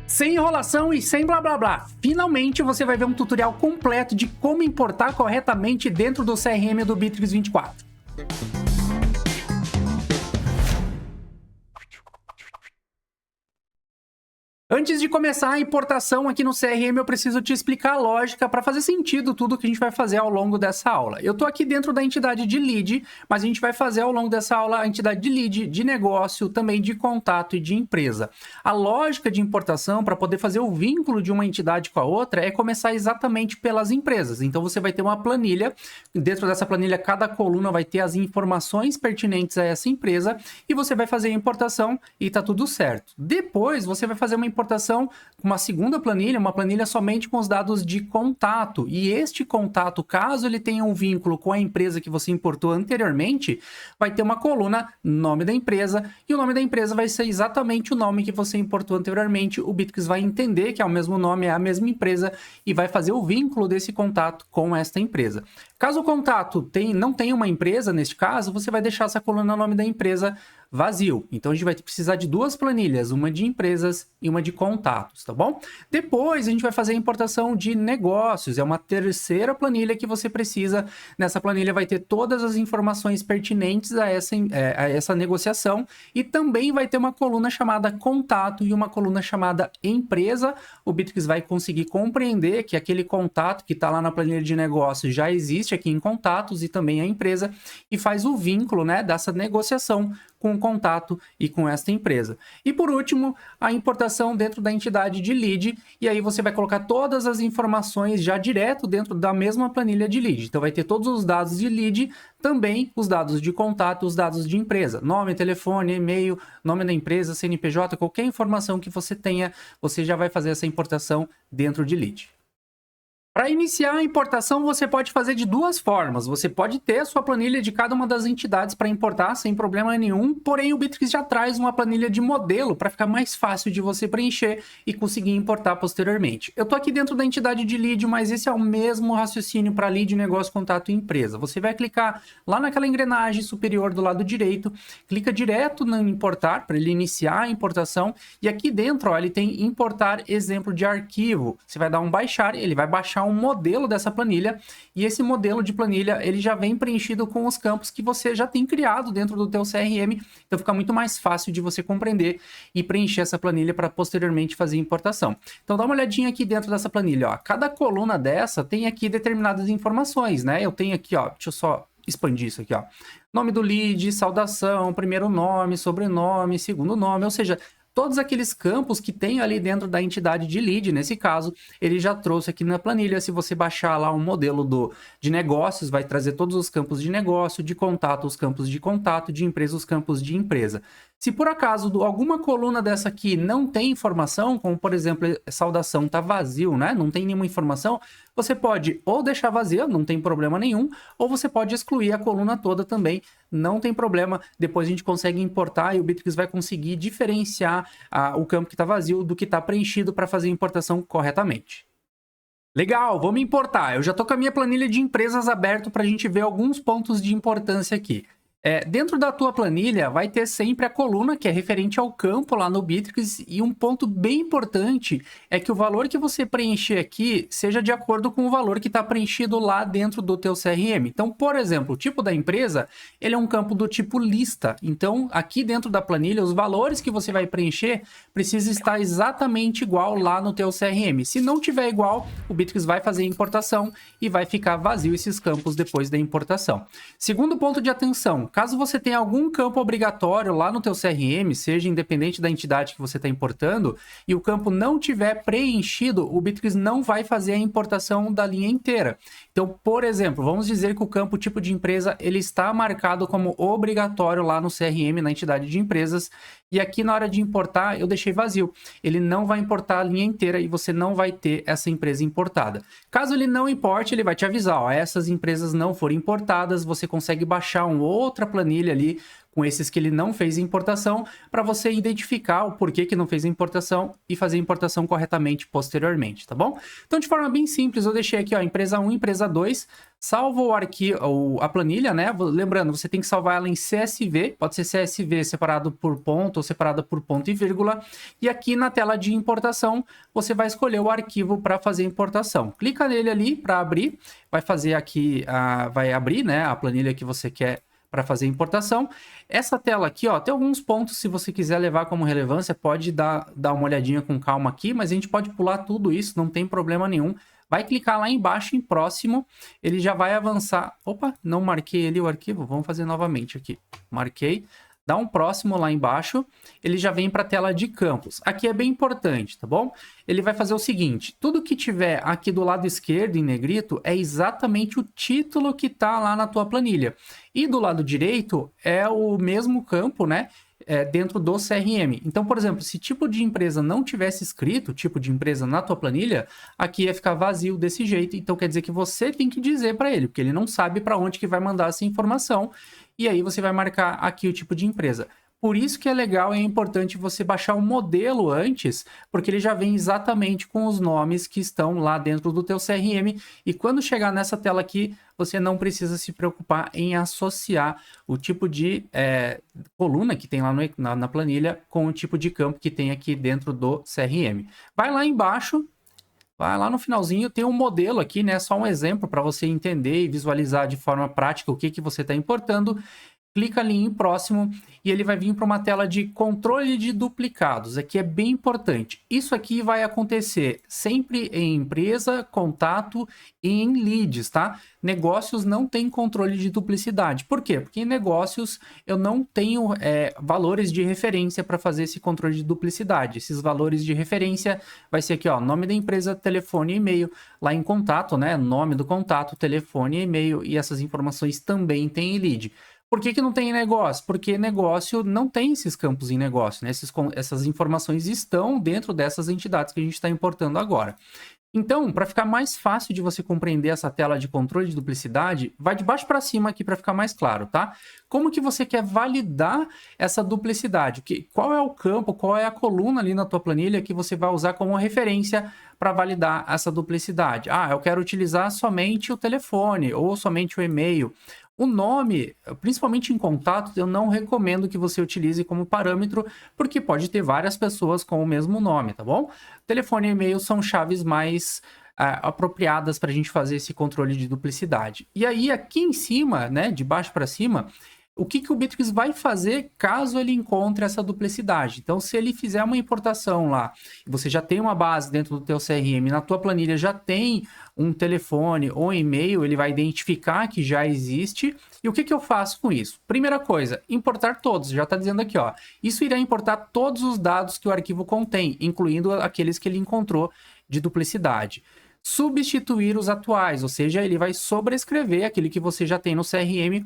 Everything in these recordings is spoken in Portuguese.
Sem enrolação e sem blá blá blá, finalmente você vai ver um tutorial completo de como importar corretamente dentro do CRM do Bitrix 24. Antes de começar a importação aqui no CRM, eu preciso te explicar a lógica para fazer sentido tudo que a gente vai fazer ao longo dessa aula. Eu estou aqui dentro da entidade de lead, mas a gente vai fazer ao longo dessa aula a entidade de lead, de negócio, também de contato e de empresa. A lógica de importação para poder fazer o vínculo de uma entidade com a outra é começar exatamente pelas empresas. Então você vai ter uma planilha, dentro dessa planilha cada coluna vai ter as informações pertinentes a essa empresa e você vai fazer a importação e está tudo certo. Depois você vai fazer uma importação com uma segunda planilha, uma planilha somente com os dados de contato. E este contato, caso ele tenha um vínculo com a empresa que você importou anteriormente, vai ter uma coluna nome da empresa, e o nome da empresa vai ser exatamente o nome que você importou anteriormente. O Bitrix vai entender que é o mesmo nome, é a mesma empresa, e vai fazer o vínculo desse contato com esta empresa. Caso o contato não tenha uma empresa, neste caso, você vai deixar essa coluna nome da empresa vazio. Então a gente vai precisar de duas planilhas, uma de empresas e uma de contatos, tá bom? Depois a gente vai fazer a importação de negócios, é uma terceira planilha que você precisa. Nessa planilha vai ter todas as informações pertinentes a essa negociação e também vai ter uma coluna chamada contato e uma coluna chamada empresa. O Bitrix vai conseguir compreender que aquele contato que está lá na planilha de negócios já existe aqui em contatos e também a empresa e faz o vínculo, né, dessa negociação com o contato e com esta empresa. E por último, a importação dentro da entidade de lead, e aí você vai colocar todas as informações já direto dentro da mesma planilha de lead. Então vai ter todos os dados de lead, também os dados de contato, os dados de empresa, nome, telefone, e-mail, nome da empresa, CNPJ, qualquer informação que você tenha, você já vai fazer essa importação dentro de lead. Para iniciar a importação, você pode fazer de duas formas. Você pode ter a sua planilha de cada uma das entidades para importar sem problema nenhum, porém o Bitrix já traz uma planilha de modelo para ficar mais fácil de você preencher e conseguir importar posteriormente. Eu estou aqui dentro da entidade de lead, mas esse é o mesmo raciocínio para lead, negócio, contato e empresa. Você vai clicar lá naquela engrenagem superior do lado direito, clica direto no importar para ele iniciar a importação e aqui dentro ó, ele tem importar exemplo de arquivo. Você vai dar um baixar, ele vai baixar um modelo dessa planilha e esse modelo de planilha ele já vem preenchido com os campos que você já tem criado dentro do teu CRM, então fica muito mais fácil de você compreender e preencher essa planilha para posteriormente fazer importação. Então dá uma olhadinha aqui dentro dessa planilha, ó. Cada coluna dessa tem aqui determinadas informações, né? Eu tenho aqui, ó, deixa eu só expandir isso aqui, ó. Nome do lead, saudação, primeiro nome, sobrenome, segundo nome, ou seja, todos aqueles campos que tem ali dentro da entidade de lead, nesse caso, ele já trouxe aqui na planilha. Se você baixar lá um modelo de negócios, vai trazer todos os campos de negócio, de contato, os campos de contato, de empresa, os campos de empresa. Se por acaso alguma coluna dessa aqui não tem informação, como por exemplo, saudação tá vazio, né? Não tem nenhuma informação, você pode ou deixar vazia, não tem problema nenhum, ou você pode excluir a coluna toda também, não tem problema. Depois a gente consegue importar e o Bitrix vai conseguir diferenciar o campo que está vazio do que está preenchido para fazer a importação corretamente. Legal, vamos importar. Eu já estou com a minha planilha de empresas aberto para a gente ver alguns pontos de importância aqui. Dentro da tua planilha vai ter sempre a coluna que é referente ao campo lá no Bitrix e um ponto bem importante é que o valor que você preencher aqui seja de acordo com o valor que está preenchido lá dentro do teu CRM. Então, por exemplo, o tipo da empresa, ele é um campo do tipo lista. Então, aqui dentro da planilha, os valores que você vai preencher precisa estar exatamente igual lá no teu CRM. Se não tiver igual, o Bitrix vai fazer a importação e vai ficar vazio esses campos depois da importação. Segundo ponto de atenção, caso você tenha algum campo obrigatório lá no teu CRM, seja independente da entidade que você está importando, e o campo não tiver preenchido, o Bitrix não vai fazer a importação da linha inteira. Então, por exemplo, vamos dizer que o campo tipo de empresa ele está marcado como obrigatório lá no CRM, na entidade de empresas, e aqui na hora de importar eu deixei vazio. Ele não vai importar a linha inteira e você não vai ter essa empresa importada. Caso ele não importe, ele vai te avisar, ó, essas empresas não foram importadas, você consegue baixar uma outra planilha ali com esses que ele não fez importação, para você identificar o porquê que não fez a importação e fazer a importação corretamente posteriormente, tá bom? Então, de forma bem simples, eu deixei aqui, ó, empresa 1, empresa 2, salvo o arquivo, a planilha, né? Lembrando, você tem que salvar ela em CSV, pode ser CSV separado por ponto ou separada por ponto e vírgula. E aqui na tela de importação, você vai escolher o arquivo para fazer a importação. Clica nele ali para abrir, vai fazer aqui, vai abrir, né, a planilha que você quer para fazer a importação. Essa tela aqui, ó, tem alguns pontos, se você quiser levar como relevância, pode dar uma olhadinha com calma aqui, mas a gente pode pular tudo isso, não tem problema nenhum. Vai clicar lá embaixo em próximo, ele já vai avançar. Opa, não marquei ali o arquivo, vamos fazer novamente aqui. Marquei, dá um próximo lá embaixo, ele já vem para a tela de campos. Aqui é bem importante, tá bom? Ele vai fazer o seguinte, tudo que tiver aqui do lado esquerdo em negrito é exatamente o título que está lá na tua planilha. E do lado direito é o mesmo campo, né? Dentro do CRM. Então, por exemplo, se tipo de empresa não tivesse escrito tipo de empresa na tua planilha, aqui ia ficar vazio desse jeito. Então, quer dizer que você tem que dizer para ele, porque ele não sabe para onde que vai mandar essa informação. E aí você vai marcar aqui o tipo de empresa. Por isso que é legal e é importante você baixar o modelo antes, porque ele já vem exatamente com os nomes que estão lá dentro do teu CRM. E quando chegar nessa tela aqui, você não precisa se preocupar em associar o tipo de coluna que tem lá na planilha com o tipo de campo que tem aqui dentro do CRM. Vai lá embaixo. Vai lá no finalzinho, tem um modelo aqui, né? Só um exemplo para você entender e visualizar de forma prática o que você está importando. Clica ali em próximo e ele vai vir para uma tela de controle de duplicados. Aqui é bem importante. Isso aqui vai acontecer sempre em empresa, contato e em leads, tá? Negócios não tem controle de duplicidade. Por quê? Porque em negócios eu não tenho valores de referência para fazer esse controle de duplicidade. Esses valores de referência vai ser aqui, ó, nome da empresa, telefone e e-mail. Lá em contato, né? Nome do contato, telefone e e-mail. E essas informações também tem em lead. Por que não tem negócio? Porque negócio não tem esses campos em negócio, né? Essas informações estão dentro dessas entidades que a gente está importando agora. Então, para ficar mais fácil de você compreender essa tela de controle de duplicidade, vai de baixo para cima aqui para ficar mais claro, tá? Como que você quer validar essa duplicidade? Qual é o campo, qual é a coluna ali na tua planilha que você vai usar como referência para validar essa duplicidade? Ah, eu quero utilizar somente o telefone ou somente o e-mail. O nome, principalmente em contato, eu não recomendo que você utilize como parâmetro, porque pode ter várias pessoas com o mesmo nome, tá bom? Telefone e e-mail são chaves mais apropriadas para a gente fazer esse controle de duplicidade. E aí, aqui em cima, né, de baixo para cima, o que o Bitrix vai fazer caso ele encontre essa duplicidade? Então, se ele fizer uma importação lá, e você já tem uma base dentro do teu CRM, na tua planilha já tem um telefone ou e-mail, ele vai identificar que já existe. E o que eu faço com isso? Primeira coisa, importar todos. Já está dizendo aqui, ó. Isso irá importar todos os dados que o arquivo contém, incluindo aqueles que ele encontrou de duplicidade. Substituir os atuais, ou seja, ele vai sobrescrever aquele que você já tem no CRM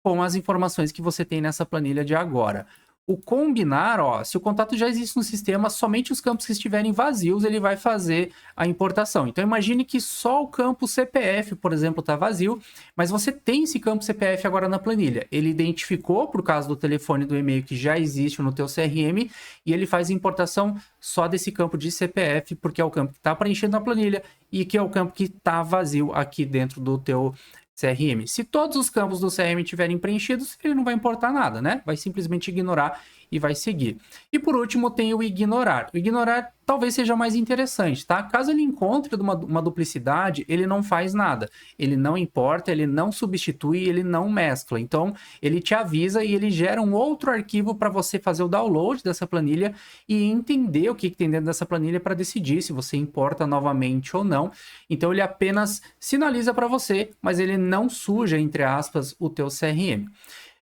com as informações que você tem nessa planilha de agora. O combinar, ó, se o contato já existe no sistema, somente os campos que estiverem vazios ele vai fazer a importação. Então imagine que só o campo CPF, por exemplo, está vazio, mas você tem esse campo CPF agora na planilha. Ele identificou, por causa do telefone e do e-mail que já existe no teu CRM, e ele faz a importação só desse campo de CPF, porque é o campo que está preenchendo a planilha e que é o campo que está vazio aqui dentro do teu CRM. Se todos os campos do CRM estiverem preenchidos, ele não vai importar nada, né? Vai simplesmente ignorar e vai seguir. E por último tem o ignorar. O ignorar talvez seja mais interessante, tá? Caso ele encontre uma duplicidade, ele não faz nada. Ele não importa, ele não substitui, ele não mescla. Então, ele te avisa e ele gera um outro arquivo para você fazer o download dessa planilha e entender o que tem dentro dessa planilha para decidir se você importa novamente ou não. Então, ele apenas sinaliza para você, mas ele não suja, entre aspas, o teu CRM.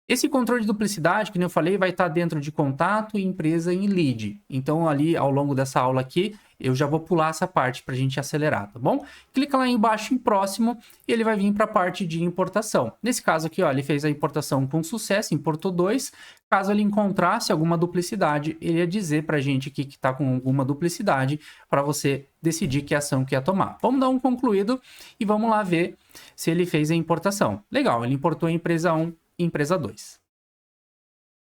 Esse controle de duplicidade, que eu falei, vai estar dentro de contato e empresa em lead. Então, ali, ao longo dessa aula aqui, eu já vou pular essa parte para a gente acelerar, tá bom? Clica lá embaixo em próximo e ele vai vir para a parte de importação. Nesse caso aqui, ó, ele fez a importação com sucesso, importou 2. Caso ele encontrasse alguma duplicidade, ele ia dizer para a gente que está com alguma duplicidade para você decidir que ação que ia tomar. Vamos dar um concluído e vamos lá ver se ele fez a importação. Legal, ele importou a empresa 1 e empresa 2.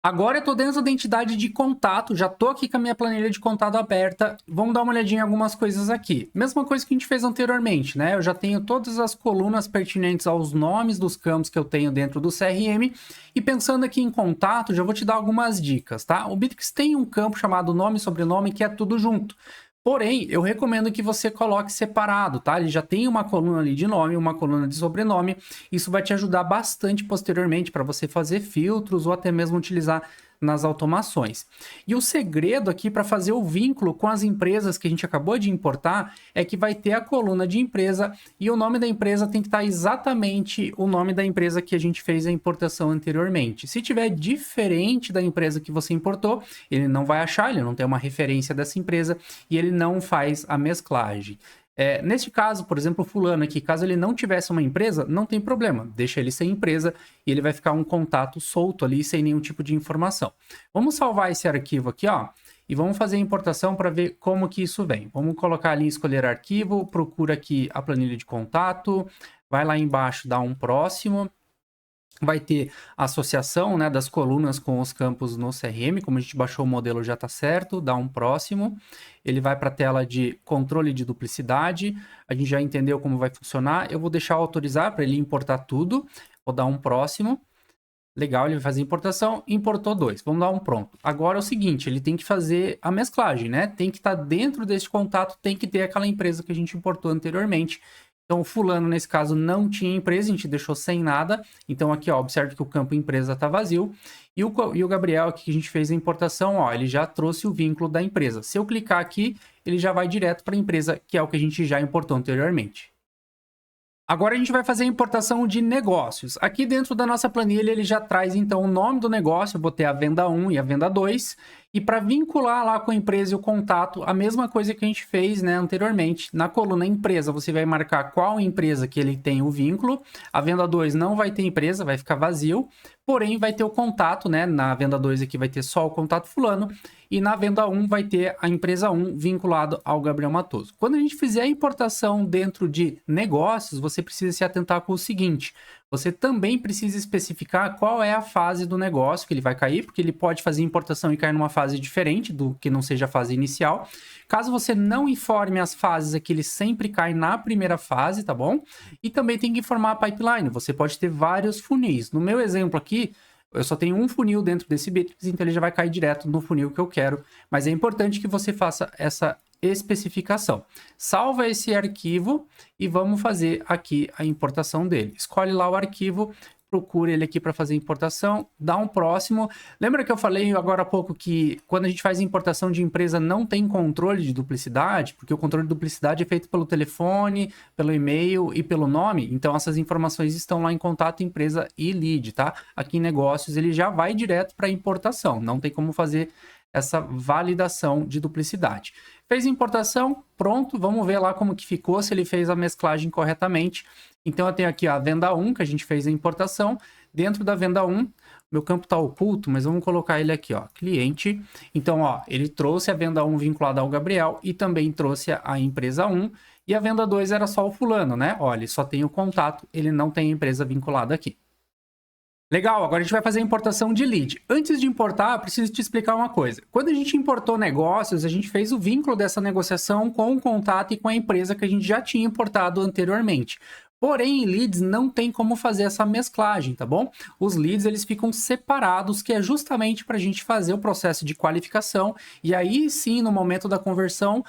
Agora eu estou dentro da entidade de contato, já estou aqui com a minha planilha de contato aberta. Vamos dar uma olhadinha em algumas coisas aqui. Mesma coisa que a gente fez anteriormente, né? Eu já tenho todas as colunas pertinentes aos nomes dos campos que eu tenho dentro do CRM. E pensando aqui em contato, já vou te dar algumas dicas, tá? O Bitrix tem um campo chamado nome e sobrenome que é tudo junto. Porém, eu recomendo que você coloque separado, tá? Ele já tem uma coluna ali de nome, uma coluna de sobrenome. Isso vai te ajudar bastante posteriormente para você fazer filtros ou até mesmo utilizar nas automações. E o segredo aqui para fazer o vínculo com as empresas que a gente acabou de importar é que vai ter a coluna de empresa e o nome da empresa tem que estar exatamente o nome da empresa que a gente fez a importação anteriormente. Se tiver diferente da empresa que você importou, ele não vai achar, ele não tem uma referência dessa empresa e ele não faz a mesclagem. Neste caso, por exemplo, o fulano aqui, caso ele não tivesse uma empresa, não tem problema, deixa ele sem empresa e ele vai ficar um contato solto ali, sem nenhum tipo de informação. Vamos salvar esse arquivo aqui, ó, e vamos fazer a importação para ver como que isso vem. Vamos colocar ali, escolher arquivo, procura aqui a planilha de contato, vai lá embaixo, dá um próximo. Vai ter a associação, né, das colunas com os campos no CRM, como a gente baixou o modelo já está certo, dá um próximo. Ele vai para a tela de controle de duplicidade, a gente já entendeu como vai funcionar. Eu vou deixar autorizar para ele importar tudo, vou dar um próximo. Legal, ele vai fazer importação, importou 2, vamos dar um pronto. Agora é o seguinte, ele tem que fazer a mesclagem, né? Tem que estar dentro desse contato, tem que ter aquela empresa que a gente importou anteriormente. Então, o fulano, nesse caso, não tinha empresa, a gente deixou sem nada. Então, aqui, ó, observe que o campo empresa está vazio. E o Gabriel, aqui que a gente fez a importação, ó, ele já trouxe o vínculo da empresa. Se eu clicar aqui, ele já vai direto para a empresa, que é o que a gente já importou anteriormente. Agora a gente vai fazer a importação de negócios. Aqui dentro da nossa planilha ele já traz então o nome do negócio, eu botei a venda 1 e a venda 2. E para vincular lá com a empresa e o contato, a mesma coisa que a gente fez, né, anteriormente. Na coluna empresa você vai marcar qual empresa que ele tem o vínculo. A venda 2 não vai ter empresa, vai ficar vazio. Porém vai ter o contato, né? Na venda 2 aqui vai ter só o contato fulano. E na venda 1 vai ter a empresa 1 vinculado ao Gabriel Matoso. Quando a gente fizer a importação dentro de negócios, você precisa se atentar com o seguinte. Você também precisa especificar qual é a fase do negócio que ele vai cair, porque ele pode fazer importação e cair numa fase diferente do que não seja a fase inicial. Caso você não informe as fases aqui, ele sempre cai na primeira fase, tá bom? E também tem que informar a pipeline. Você pode ter vários funis. No meu exemplo aqui, eu só tenho um funil dentro desse Bitrix, então ele já vai cair direto no funil que eu quero. Mas é importante que você faça essa especificação. Salva esse arquivo e vamos fazer aqui a importação dele. Escolhe lá o arquivo, procura ele aqui para fazer a importação, dá um próximo. Lembra que eu falei agora há pouco que quando a gente faz importação de empresa não tem controle de duplicidade, porque o controle de duplicidade é feito pelo telefone, pelo e-mail e pelo nome, então essas informações estão lá em contato, empresa e lead, tá? Aqui em negócios ele já vai direto para importação, não tem como fazer essa validação de duplicidade. Fez a importação, pronto, vamos ver lá como que ficou, se ele fez a mesclagem corretamente. Então eu tenho aqui a venda 1, que a gente fez a importação. Dentro da venda 1, meu campo está oculto, mas vamos colocar ele aqui, ó, cliente. Então, ó, ele trouxe a venda 1 vinculada ao Gabriel e também trouxe a empresa 1. E a venda 2 era só o fulano, né? Ó, ele só tem o contato, ele não tem a empresa vinculada aqui. Legal, agora a gente vai fazer a importação de lead. Antes de importar, eu preciso te explicar uma coisa. Quando a gente importou negócios, a gente fez o vínculo dessa negociação com o contato e com a empresa que a gente já tinha importado anteriormente. Porém, em leads não tem como fazer essa mesclagem, tá bom? Os leads eles ficam separados, que é justamente para a gente fazer o processo de qualificação e aí sim, no momento da conversão,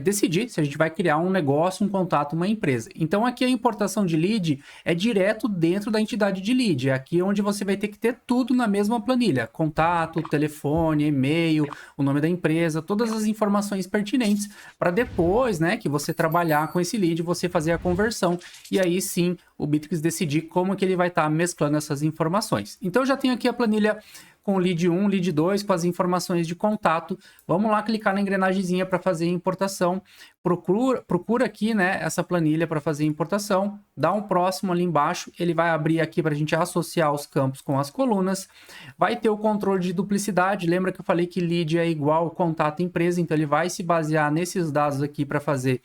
decidir se a gente vai criar um negócio, um contato, uma empresa. Então aqui a importação de lead é direto dentro da entidade de lead, é aqui onde você vai ter que ter tudo na mesma planilha, contato, telefone, e-mail, o nome da empresa, todas as informações pertinentes para depois, né, que você trabalhar com esse lead, você fazer a conversão e aí sim o Bitrix decidir como que ele vai estar mesclando essas informações. Então eu já tenho aqui a planilha com o lead 1, lead 2, com as informações de contato. Vamos lá clicar na engrenagemzinha para fazer a importação. Procura aqui, né, essa planilha para fazer a importação. Dá um próximo ali embaixo. Ele vai abrir aqui para a gente associar os campos com as colunas. Vai ter o controle de duplicidade. Lembra que eu falei que lead é igual contato empresa, então ele vai se basear nesses dados aqui para fazer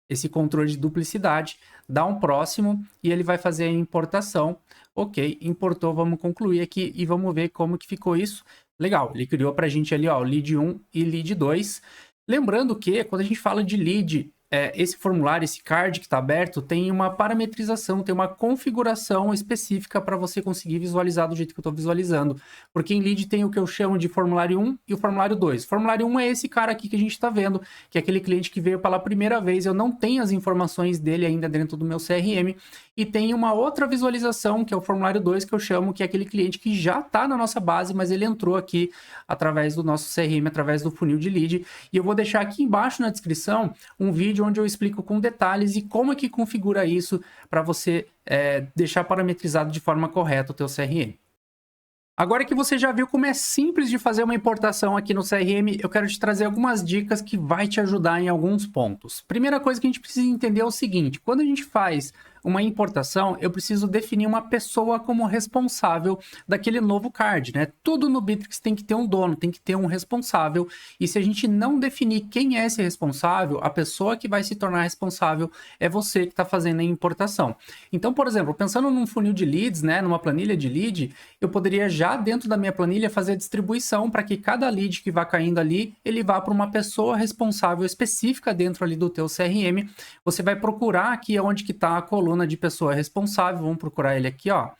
esse controle de duplicidade. Dá um próximo e ele vai fazer a importação. Ok, importou, vamos concluir aqui e vamos ver como que ficou isso. Legal, ele criou pra gente ali, ó, o lead 1 e lead 2. Lembrando que quando a gente fala de lead, esse formulário, esse card que está aberto, tem uma parametrização, tem uma configuração específica para você conseguir visualizar do jeito que eu estou visualizando. Porque em lead tem o que eu chamo de formulário 1 e o formulário 2. O formulário 1 é esse cara aqui que a gente está vendo, que é aquele cliente que veio pela primeira vez. Eu não tenho as informações dele ainda dentro do meu CRM. E tem uma outra visualização, que é o formulário 2, que eu chamo, que é aquele cliente que já está na nossa base, mas ele entrou aqui através do nosso CRM, através do funil de lead. E eu vou deixar aqui embaixo na descrição um vídeo onde eu explico com detalhes e como é que configura isso para você deixar parametrizado de forma correta o teu CRM. Agora que você já viu como é simples de fazer uma importação aqui no CRM, eu quero te trazer algumas dicas que vai te ajudar em alguns pontos. Primeira coisa que a gente precisa entender é o seguinte: quando a gente faz uma importação, eu preciso definir uma pessoa como responsável daquele novo card, né? Tudo no Bitrix tem que ter um dono, tem que ter um responsável. E se a gente não definir quem é esse responsável, a pessoa que vai se tornar responsável é você que está fazendo a importação. Então, por exemplo, pensando num funil de leads, né? Numa planilha de lead, eu poderia já dentro da minha planilha fazer a distribuição para que cada lead que vá caindo ali, ele vá para uma pessoa responsável específica dentro ali do teu CRM. Você vai procurar aqui onde que está a coluna de pessoa responsável. Vamos procurar ele aqui, ó.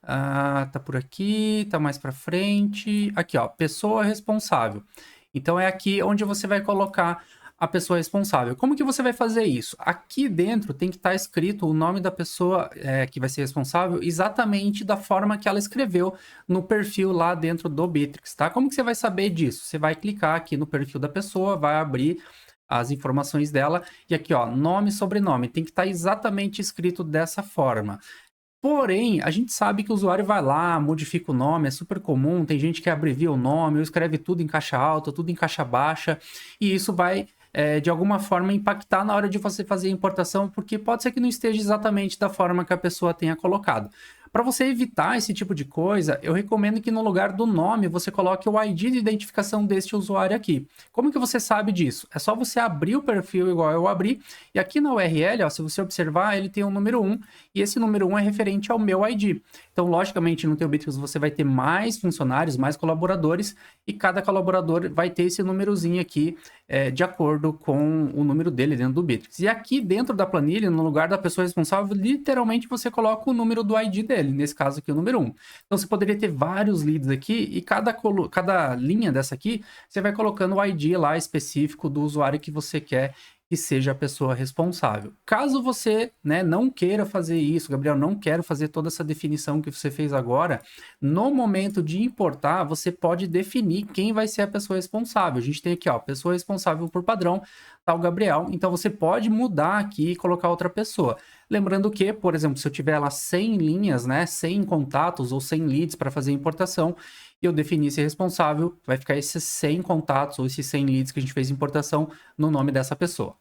Tá por aqui, tá mais para frente. Aqui, ó, pessoa responsável. Então é aqui onde você vai colocar a pessoa responsável. Como que você vai fazer isso? Aqui dentro tem que estar escrito o nome da pessoa que vai ser responsável exatamente da forma que ela escreveu no perfil lá dentro do Bitrix, tá? Como que você vai saber disso? Você vai clicar aqui no perfil da pessoa, vai abrir as informações dela e aqui, ó, nome e sobrenome. Tem que estar exatamente escrito dessa forma. Porém, a gente sabe que o usuário vai lá, modifica o nome, é super comum, tem gente que abrevia o nome, ou escreve tudo em caixa alta, tudo em caixa baixa, e isso vai, de alguma forma, impactar na hora de você fazer a importação, porque pode ser que não esteja exatamente da forma que a pessoa tenha colocado. Para você evitar esse tipo de coisa, eu recomendo que no lugar do nome você coloque o ID de identificação deste usuário aqui. Como que você sabe disso? É só você abrir o perfil igual eu abri, e aqui na URL, ó, se você observar, ele tem o número 1, e esse número 1 é referente ao meu ID. Então, logicamente, no teu Bitrix você vai ter mais funcionários, mais colaboradores, e cada colaborador vai ter esse númerozinho aqui de acordo com o número dele dentro do Bitrix. E aqui dentro da planilha, no lugar da pessoa responsável, literalmente você coloca o número do ID dele, nesse caso aqui o número 1. Então você poderia ter vários leads aqui e cada linha dessa aqui, você vai colocando o ID lá específico do usuário que você quer que seja a pessoa responsável. Caso você, né, não queira fazer isso, Gabriel, não quero fazer toda essa definição que você fez agora, no momento de importar, você pode definir quem vai ser a pessoa responsável. A gente tem aqui, ó, pessoa responsável por padrão, tá o Gabriel, então você pode mudar aqui e colocar outra pessoa. Lembrando que, por exemplo, se eu tiver lá 100 linhas, né, 100 contatos ou 100 leads para fazer a importação, e eu definir esse responsável, vai ficar esses 100 contatos ou esses 100 leads que a gente fez importação no nome dessa pessoa.